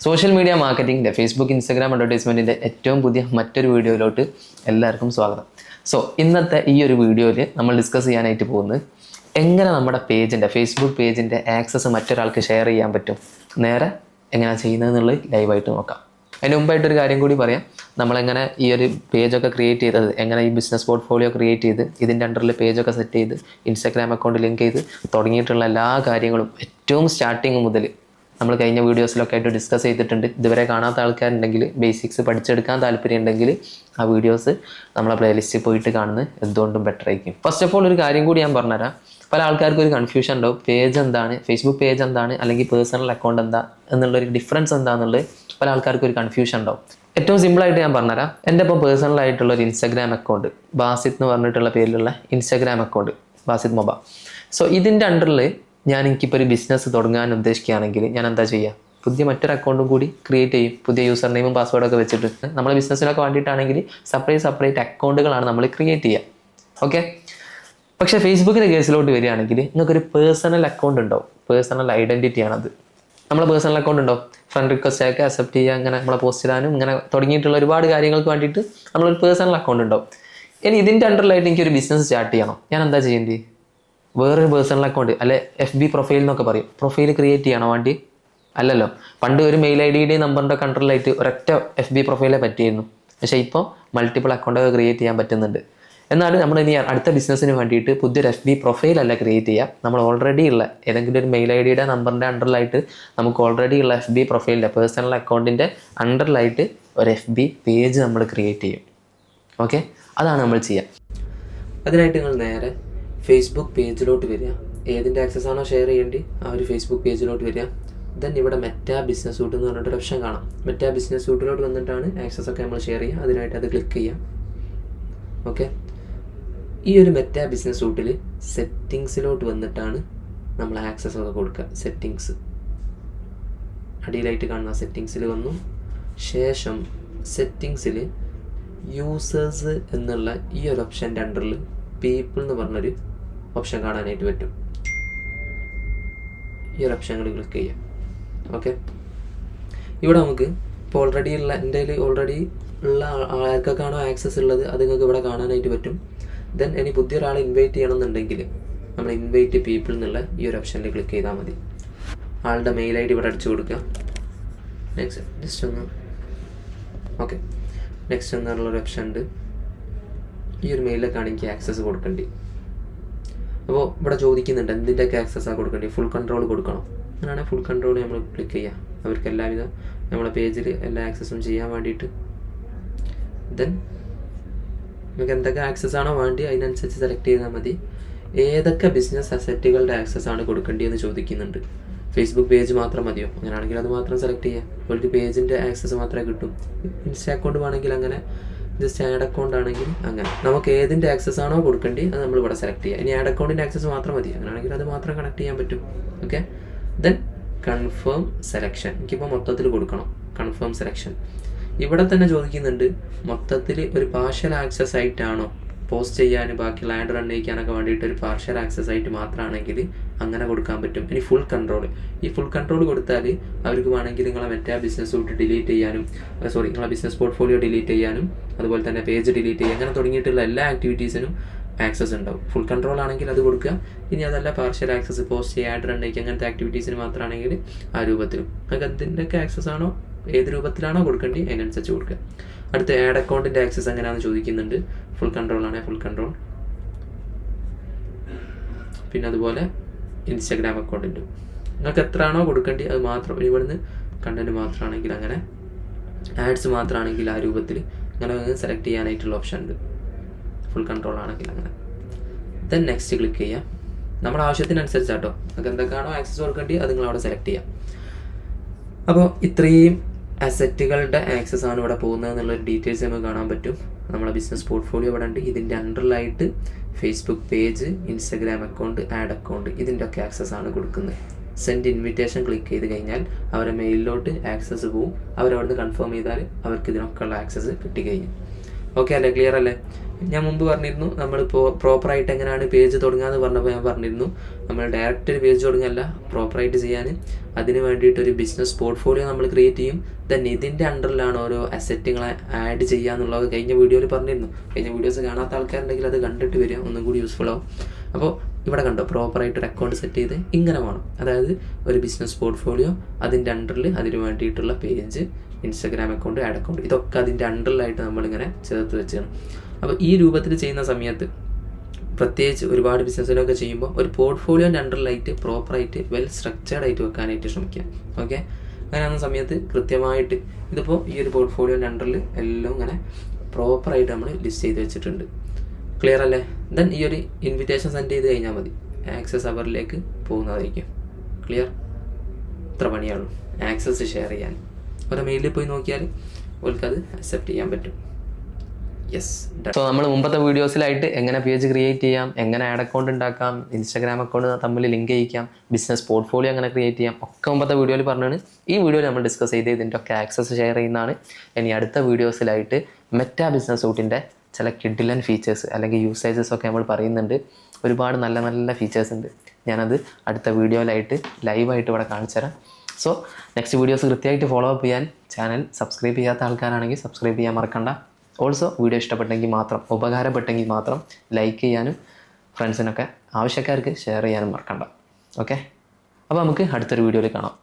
Social media മാർക്കറ്റിംഗിൻ്റെ Facebook Instagram അഡ്വർടൈസ്മെൻറ്റിൻ്റെ ഏറ്റവും പുതിയ മറ്റൊരു വീഡിയോയിലോട്ട് എല്ലാവർക്കും സ്വാഗതം. ഇന്നത്തെ ഈ ഒരു വീഡിയോയിൽ നമ്മൾ ഡിസ്കസ് ചെയ്യാനായിട്ട് പോകുന്നത് എങ്ങനെ നമ്മുടെ ഫേസ്ബുക്ക് പേജിൻ്റെ ആക്സസ് മറ്റൊരാൾക്ക് ഷെയർ ചെയ്യാൻ പറ്റും, നേരെ എങ്ങനെ ചെയ്യുന്നതെന്നുള്ളത് ലൈവായിട്ട് നോക്കാം. അതിന് മുമ്പായിട്ടൊരു കാര്യം കൂടി പറയാം. നമ്മളെങ്ങനെ ഈ ഒരു പേജൊക്കെ ക്രിയേറ്റ് ചെയ്തത്, എങ്ങനെ ഈ ബിസിനസ് പോർട്ട്ഫോളിയോ ക്രിയേറ്റ് ചെയ്ത് ഇതിൻ്റെ അണ്ടറിൽ പേജൊക്കെ സെറ്റ് ചെയ്ത് ഇൻസ്റ്റാഗ്രാം അക്കൗണ്ട് ലിങ്ക് ചെയ്ത് തുടങ്ങിയിട്ടുള്ള എല്ലാ കാര്യങ്ങളും ഏറ്റവും സ്റ്റാർട്ടിങ് മുതൽ നമ്മൾ കഴിഞ്ഞ വീഡിയോസിലൊക്കെ ആയിട്ട് ഡിസ്കസ് ചെയ്തിട്ടുണ്ട്. ഇതുവരെ കാണാത്ത ആൾക്കാരുണ്ടെങ്കിൽ, ബേസിക്സ് പഠിച്ചെടുക്കാൻ താല്പര്യം ഉണ്ടെങ്കിൽ ആ വീഡിയോസ് നമ്മളെ പ്ലേലിസ്റ്റിൽ പോയിട്ട് കാണുന്നത് എന്തുകൊണ്ടും ബെറ്റർ ആയിരിക്കും. ഫസ്റ്റ് ഓഫ് ഓൾ ഒരു കാര്യം കൂടി ഞാൻ പറഞ്ഞുതരാം. പല ആൾക്കാർക്കും ഒരു കൺഫ്യൂഷൻ ഉണ്ടാവും, പേജ് എന്താണ്, ഫേസ്ബുക്ക് പേജ് എന്താണ്, അല്ലെങ്കിൽ പേഴ്സണൽ അക്കൗണ്ട് എന്താ എന്നുള്ളൊരു ഡിഫറൻസ് എന്താണെന്നുള്ളത് പല ആൾക്കാർക്കും ഒരു കൺഫ്യൂഷൻ ഉണ്ടാവും. ഏറ്റവും സിമ്പിളായിട്ട് ഞാൻ പറഞ്ഞുതരാം. എൻ്റെ ഇപ്പോൾ പേഴ്സണലായിട്ടുള്ള ഒരു ഇൻസ്റ്റാഗ്രാം അക്കൗണ്ട്, ബാസിത്ത് എന്ന് പറഞ്ഞിട്ടുള്ള പേരിലുള്ള ഇൻസ്റ്റാഗ്രാം അക്കൗണ്ട്, ബാസിത്ത് മൊബ. ഇതിൻ്റെ അണ്ടറിൽ എനിക്കിപ്പോൾ ഒരു ബിസിനസ് തുടങ്ങാൻ ഉദ്ദേശിക്കുകയാണെങ്കിൽ ഞാൻ എന്താ ചെയ്യുക, പുതിയ മറ്റൊരു അക്കൗണ്ടും കൂടി ക്രിയേറ്റ് ചെയ്യും. പുതിയ യൂസർ നെയിമും പാസ്വേഡൊക്കെ വെച്ചിട്ട് നമ്മളെ ബിസിനസ്സിനൊക്കെ വേണ്ടിയിട്ടാണെങ്കിൽ സെപ്പറേറ്റ് അക്കൗണ്ടുകളാണ് നമ്മൾ ക്രിയേറ്റ് ചെയ്യുക. ഓക്കെ. പക്ഷേ ഫേസ്ബുക്കിൻ്റെ കേസിലോട്ട് വരികയാണെങ്കിൽ നിങ്ങൾക്കൊരു പേഴ്സണൽ അക്കൗണ്ട് ഉണ്ടാവും. പേഴ്സണൽ ഐഡൻറ്റിറ്റി ആണത്. നമ്മളെ പേഴ്സണൽ അക്കൗണ്ട് ഉണ്ടാവും. ഫ്രണ്ട് റിക്വസ്റ്റ് ഒക്കെ അക്സെപ്റ്റ് ചെയ്യുക, അങ്ങനെ നമ്മളെ പോസ്റ്റ് ഇടാനും ഇങ്ങനെ തുടങ്ങിയിട്ടുള്ള ഒരുപാട് കാര്യങ്ങൾക്ക് വേണ്ടിയിട്ട് നമ്മളൊരു പേഴ്സണൽ അക്കൗണ്ട് ഉണ്ടാവും. ഇനി ഇതിൻ്റെ അണ്ടറിലായിട്ട് എനിക്കൊരു ബിസിനസ് സ്റ്റാർട്ട് ചെയ്യണം. ഞാൻ എന്താ ചെയ്യേണ്ടത്? വേറൊരു പേഴ്സണൽ അക്കൗണ്ട് അല്ലെ FB പ്രൊഫൈൽ എന്നൊക്കെ പറയും. പ്രൊഫൈൽ ക്രിയേറ്റ് ചെയ്യണോ വേണ്ടി? അല്ലല്ലോ. പണ്ട് ഒരു മെയിൽ ID നമ്പറിൻ്റെ കൺട്രോളിലായിട്ട് ഒരൊറ്റ FB പ്രൊഫൈലേ പറ്റിയിരുന്നു. പക്ഷേ ഇപ്പോൾ മൾട്ടിപ്പിൾ അക്കൗണ്ടൊക്കെ ക്രിയേറ്റ് ചെയ്യാൻ പറ്റുന്നുണ്ട്. എന്നാലും നമ്മൾ ഇനി അടുത്ത ബിസിനസ്സിന് വേണ്ടിയിട്ട് പുതിയൊരു FB പ്രൊഫൈൽ അല്ല ക്രിയേറ്റ് ചെയ്യുക. നമ്മൾ ഓൾറെഡി ഉള്ള ഏതെങ്കിലും ഒരു മെയിൽ ID നമ്പറിൻ്റെ അണ്ടറിലായിട്ട് നമുക്ക് ഓൾറെഡി ഉള്ള FB പ്രൊഫൈലിൻ്റെ പേഴ്സണൽ അക്കൗണ്ടിൻ്റെ അണ്ടറിലായിട്ട് ഒരു FB പേജ് നമ്മൾ ക്രിയേറ്റ് ചെയ്യും. ഓക്കെ, അതാണ് നമ്മൾ ചെയ്യുക. അതിനായിട്ട് നിങ്ങൾ നേരെ ഫേസ്ബുക്ക് പേജിലോട്ട് വരിക. ഏതിൻ്റെ ആക്സസ് ആണോ ഷെയർ ചെയ്യേണ്ടി ആ ഒരു ഫേസ്ബുക്ക് പേജിലോട്ട് വരിക. ദെൻ ഇവിടെ മെറ്റാ ബിസിനസ് സൂട്ട് എന്ന് പറഞ്ഞിട്ടൊരു ഓപ്ഷൻ കാണാം. മെറ്റാ ബിസിനസ് സൂട്ടിലോട്ട് വന്നിട്ടാണ് ആക്സസ് ഒക്കെ നമ്മൾ ഷെയർ ചെയ്യുക. അതിനായിട്ട് അത് ക്ലിക്ക് ചെയ്യാം. ഓക്കെ. ഈ ഒരു മെറ്റാ ബിസിനസ് സൂട്ടിൽ സെറ്റിങ്സിലോട്ട് വന്നിട്ടാണ് നമ്മൾ ആക്സസ് ഒക്കെ കൊടുക്കുക. സെറ്റിങ്സ് അടിയിലായിട്ട് കാണുന്ന സെറ്റിങ്സിൽ വന്നു. ശേഷം സെറ്റിങ്സിൽ യൂസേഴ്സ് എന്നുള്ള ഈ ഒരു ഓപ്ഷൻ്റെ അണ്ടറിൽ പീപ്പിൾ എന്ന് പറഞ്ഞൊരു ഓപ്ഷൻ കാണാനായിട്ട് പറ്റും. ഈ ഒരു ഓപ്ഷനുകൾ ക്ലിക്ക് ചെയ്യാം. ഓക്കെ. ഇവിടെ നമുക്ക് ഇപ്പോൾ ഓൾറെഡി ഉള്ള എൻ്റെ ഓൾറെഡി ഉള്ള ആർക്കൊക്കെയാണോ ആക്സസ് ഉള്ളത് അത് നിങ്ങൾക്ക് ഇവിടെ കാണാനായിട്ട് പറ്റും. ദെൻ ഇനി പുതിയൊരാളെ ഇൻവൈറ്റ് ചെയ്യണമെന്നുണ്ടെങ്കിൽ നമ്മൾ ഇൻവൈറ്റ് പീപ്പിൾ എന്നുള്ള ഈ ഒരു ഓപ്ഷനിൽ ക്ലിക്ക് ചെയ്താൽ മതി. ആളുടെ മെയിൽ ID ഇവിടെ അടിച്ചു കൊടുക്കുക. നെക്സ്റ്റ് ഒന്ന് ഓക്കെ. നെക്സ്റ്റ് എന്നുള്ളൊരു ഓപ്ഷൻ ഉണ്ട്. ഈ ഒരു മെയിലൊക്കെയാണ് എനിക്ക് ആക്സസ് കൊടുക്കേണ്ടി. അപ്പോൾ ഇവിടെ ചോദിക്കുന്നുണ്ട് എന്തിൻ്റെയൊക്കെ ആക്സസ്സാണ് കൊടുക്കേണ്ടി. ഫുൾ കൺട്രോൾ കൊടുക്കണം. അങ്ങനെയാണെങ്കിൽ ഫുൾ കൺട്രോൾ നമ്മൾ ക്ലിക്ക് ചെയ്യുക. അവർക്ക് എല്ലാവിധ നമ്മളെ പേജിൽ എല്ലാ ആക്സസും ചെയ്യാൻ വേണ്ടിയിട്ട്. ദെൻ നിങ്ങൾക്ക് എന്തൊക്കെ ആക്സസ് ആണോ വേണ്ടി അതിനനുസരിച്ച് സെലക്ട് ചെയ്താൽ മതി. ഏതൊക്കെ ബിസിനസ് അസറ്റുകളുടെ ആക്സസ് ആണ് കൊടുക്കേണ്ടതെന്ന് ചോദിക്കുന്നുണ്ട്. ഫേസ്ബുക്ക് പേജ് മാത്രം മതിയോ? അങ്ങനെയാണെങ്കിൽ അത് മാത്രം സെലക്ട് ചെയ്യാം. അവർക്ക് പേജിൻ്റെ ആക്സസ് മാത്രമേ കിട്ടും. ഇൻസ്റ്റാ അക്കൗണ്ട് വേണമെങ്കിൽ അങ്ങനെ, ജസ്റ്റ് ആഡ് അക്കൗണ്ട് ആണെങ്കിൽ അങ്ങനെ. നമുക്ക് ഏതിൻ്റെ ആക്സസ് ആണോ കൊടുക്കേണ്ടി അത് നമ്മൾ ഇവിടെ സെലക്ട് ചെയ്യുക. ഇനി ആഡ് അക്കൗണ്ടിൻ്റെ ആക്സസ് മാത്രം മതി, അങ്ങനെയാണെങ്കിൽ അത് മാത്രം കണക്ട് ചെയ്യാൻ പറ്റും. ഓക്കെ. Then confirm selection. എനിക്കിപ്പോൾ മൊത്തത്തിൽ കൊടുക്കണം. കൺഫേം സെലക്ഷൻ ഇവിടെ തന്നെ ചോദിക്കുന്നുണ്ട്, മൊത്തത്തിൽ ഒരു പാർഷ്യൽ ആക്സസ് ആയിട്ടാണോ പോസ്റ്റ് ചെയ്യാൻ, ബാക്കിയുള്ള ആഡ് റൺ ചെയ്യിക്കാനൊക്കെ വേണ്ടിയിട്ട് ഒരു പാർഷ്യൽ ആക്സസ് ആയിട്ട് മാത്രമാണെങ്കിൽ അങ്ങനെ കൊടുക്കാൻ പറ്റും. ഇനി ഫുൾ കൺട്രോൾ, ഈ ഫുൾ കൺട്രോൾ കൊടുത്താൽ അവർക്ക് വേണമെങ്കിൽ നിങ്ങളെ മറ്റേ ബിസിനസ് സൂട്ട് ഡിലീറ്റ് ചെയ്യാനും, നിങ്ങളെ ബിസിനസ് പോർട്ട്ഫോളിയോ ഡിലീറ്റ് ചെയ്യാനും, അതുപോലെ തന്നെ പേജ് ഡിലീറ്റ് ചെയ്യുക, അങ്ങനെ തുടങ്ങിയിട്ടുള്ള എല്ലാ ആക്ടിവിറ്റീസിനും ആക്സസ് ഉണ്ടാവും. ഫുൾ കൺട്രോൾ ആണെങ്കിൽ അത് കൊടുക്കുക. ഇനി അതല്ല പാർഷ്യൽ ആക്സസ്, പോസ്റ്റ് ചെയ്യുക, ആഡ് റൺ ചെയ്യിക്കുക, അങ്ങനത്തെ ആക്ടിവിറ്റീസിന് മാത്രമാണെങ്കിൽ ആ രൂപത്തിലും. നിങ്ങൾക്ക് എന്തിൻ്റെയൊക്കെ ആക്സസ് ആണോ, ഏത് രൂപത്തിലാണോ കൊടുക്കേണ്ടി അതിനനുസരിച്ച് കൊടുക്കുക. അടുത്ത ആഡ് അക്കൗണ്ടിൻ്റെ ആക്സസ് എങ്ങനെയാണെന്ന് ചോദിക്കുന്നുണ്ട്. ഫുൾ കൺട്രോൾ ആണ്, ഫുൾ കൺട്രോൾ. പിന്നെ അതുപോലെ ഇൻസ്റ്റാഗ്രാം അക്കൗണ്ടിൻ്റെ നിങ്ങൾക്ക് എത്രയാണോ കൊടുക്കേണ്ടി അത് മാത്രം. ഇവിടുന്ന് കണ്ടന്റ് മാത്രമാണെങ്കിൽ അങ്ങനെ, ആഡ്സ് മാത്രമാണെങ്കിൽ ആ രൂപത്തിൽ അങ്ങനെ സെലക്ട് ചെയ്യാനായിട്ടുള്ള ഓപ്ഷൻ ഉണ്ട്. ഫുൾ കൺട്രോൾ ആണെങ്കിൽ അങ്ങനെ. ദെൻ നെക്സ്റ്റ് ക്ലിക്ക് ചെയ്യാം. നമ്മുടെ ആവശ്യത്തിനനുസരിച്ചാട്ടോ നിങ്ങൾക്ക് എന്തൊക്കെയാണോ ആക്സസ് കൊടുക്കേണ്ടി അത് നിങ്ങൾ അവിടെ സെലക്ട് ചെയ്യാം. അപ്പോൾ ഇത്രയും അസറ്റുകളുടെ ആക്സസ് ആണ് ഇവിടെ പോകുന്നത് എന്നുള്ളൊരു ഡീറ്റെയിൽസ് നമുക്ക് കാണാൻ പറ്റും. നമ്മളെ ബിസിനസ് പോർട്ട്ഫോളിയോ ഇവിടെ ഉണ്ട്. ഇതിൻ്റെ അണ്ടറിലായിട്ട് Facebook page, Instagram account, ad account, ഇതിൻ്റെ ഒക്കെ ആക്സസ് ആണ് കൊടുക്കുന്നത്. സെൻഡ് ഇൻവിറ്റേഷൻ ക്ലിക്ക് ചെയ്ത് കഴിഞ്ഞാൽ അവരെ മെയിലിലോട്ട് ആക്സസ് പോവും. അവരവിടുന്ന് കൺഫേം ചെയ്താൽ അവർക്ക് ഇതിനൊക്കെ ഉള്ള ആക്സസ് കിട്ടിക്കഴിഞ്ഞു. ഓക്കെ അല്ലേ? ക്ലിയർ അല്ലേ? ഞാൻ മുമ്പ് പറഞ്ഞിരുന്നു നമ്മളിപ്പോൾ പ്രോപ്പറായിട്ട് എങ്ങനെയാണ് പേജ് തുടങ്ങുക എന്ന് പറഞ്ഞപ്പോൾ ഞാൻ പറഞ്ഞിരുന്നു നമ്മൾ ഡയറക്റ്റ് ഒരു പേജ് തുടങ്ങുകയല്ല, പ്രോപ്പറായിട്ട് ചെയ്യാൻ അതിന് വേണ്ടിയിട്ടൊരു ബിസിനസ് പോർട്ട്ഫോളിയോ നമ്മൾ ക്രിയേറ്റ് ചെയ്യും. ദെൻ ഇതിൻ്റെ അണ്ടറിലാണ് ഓരോ അസറ്റുകളെ ആഡ് ചെയ്യുക എന്നുള്ളത് കഴിഞ്ഞ വീഡിയോയിൽ പറഞ്ഞിരുന്നു. കഴിഞ്ഞ വീഡിയോസ് കാണാത്ത ആൾക്കാരുണ്ടെങ്കിൽ അത് കണ്ടിട്ട് വരിക, ഒന്നും കൂടി യൂസ്ഫുൾ ആവും. അപ്പോൾ ഇവിടെ കണ്ടോ, പ്രോപ്പറായിട്ടൊരു അക്കൗണ്ട് സെറ്റ് ചെയ്ത് ഇങ്ങനെ വേണം. അതായത് ഒരു ബിസിനസ് പോർട്ട്ഫോളിയോ, അതിൻ്റെ അണ്ടറിൽ അതിന് വേണ്ടിയിട്ടുള്ള page, Instagram account, ad account, ഇതൊക്കെ അതിൻ്റെ അണ്ടറിലായിട്ട് നമ്മളിങ്ങനെ ചേർത്ത് വെച്ചാണ്. അപ്പോൾ ഈ രൂപത്തിൽ ചെയ്യുന്ന സമയത്ത് പ്രത്യേകിച്ച് ഒരുപാട് ബിസിനസ്സിലൊക്കെ ചെയ്യുമ്പോൾ ഒരു പോർട്ട്ഫോളിയോൻ്റെ അണ്ടറിലായിട്ട് പ്രോപ്പറായിട്ട് വെൽ സ്ട്രക്ചേർഡ് ആയിട്ട് വെക്കാനായിട്ട് ശ്രമിക്കുക. ഓക്കെ, അങ്ങനെയാകുന്ന സമയത്ത് കൃത്യമായിട്ട് ഇതിപ്പോൾ ഈ ഒരു പോർട്ട്ഫോളിയോൻ്റെ അണ്ടറിൽ എല്ലാം ഇങ്ങനെ പ്രോപ്പറായിട്ട് നമ്മൾ ലിസ്റ്റ് ചെയ്ത് വെച്ചിട്ടുണ്ട്. ക്ലിയർ അല്ലേ? ദെൻ ഈ ഒരു ഇൻവിറ്റേഷൻ സെൻഡ് ചെയ്ത് കഴിഞ്ഞാൽ മതി, ആക്സസ് അവറിലേക്ക് പോകുന്നതായിരിക്കും. ക്ലിയർ? ഇത്ര പണിയുള്ളൂ ആക്സസ് ഷെയർ ചെയ്യാൻ. ഒരു മെയിലിൽ പോയി നോക്കിയാൽ ഓൾക്കത് അക്സെപ്റ്റ് ചെയ്യാൻ പറ്റും. യെസ്. സോ നമ്മൾ മുമ്പത്തെ വീഡിയോസിലായിട്ട് എങ്ങനെ പേജ് ക്രിയേറ്റ് ചെയ്യാം, എങ്ങനെ ആഡ് അക്കൗണ്ട് ഉണ്ടാക്കാം, ഇൻസ്റ്റാഗ്രാം അക്കൗണ്ട് തമ്മിൽ ലിങ്ക് ചെയ്യിക്കാം, ബിസിനസ് പോർട്ട്ഫോളിയോ എങ്ങനെ ക്രിയേറ്റ് ചെയ്യാം, ഒക്കെ മുമ്പത്തെ വീഡിയോയിൽ പറഞ്ഞാണ്. ഈ വീഡിയോയിൽ നമ്മൾ ഡിസ്കസ് ചെയ്ത് ഇതിൻ്റെ ഒക്കെ ആക്സസ് ഷെയർ ചെയ്യുന്നതാണ്. ഇനി അടുത്ത വീഡിയോസിലായിട്ട് മെറ്റാ ബിസിനസ് സൂട്ടിൻ്റെ ചില കിഡിലൻ ഫീച്ചേഴ്സ് അല്ലെങ്കിൽ യൂസേജസ് ഒക്കെ നമ്മൾ പറയുന്നുണ്ട്. ഒരുപാട് നല്ല നല്ല ഫീച്ചേഴ്സ് ഉണ്ട്. ഞാനത് അടുത്ത വീഡിയോയിലായിട്ട് ലൈവായിട്ട് ഇവിടെ കാണിച്ചു തരാം. സോ നെക്സ്റ്റ് വീഡിയോസ് കൃത്യമായിട്ട് ഫോളോ അപ്പ് ചെയ്യാൻ ചാനൽ സബ്സ്ക്രൈബ് ചെയ്യാത്ത ആൾക്കാരാണെങ്കിൽ സബ്സ്ക്രൈബ് ചെയ്യാൻ മറക്കണ്ട. ഓൾസോ വീഡിയോ ഇഷ്ടപ്പെട്ടെങ്കിൽ മാത്രം, ഉപകാരപ്പെട്ടെങ്കിൽ മാത്രം ലൈക്ക് ചെയ്യാനും ഫ്രണ്ട്സിനൊക്കെ ആവശ്യക്കാർക്ക് ഷെയർ ചെയ്യാനും മറക്കണ്ട. ഓക്കെ, അപ്പോൾ നമുക്ക് അടുത്തൊരു വീഡിയോയിൽ കാണാം.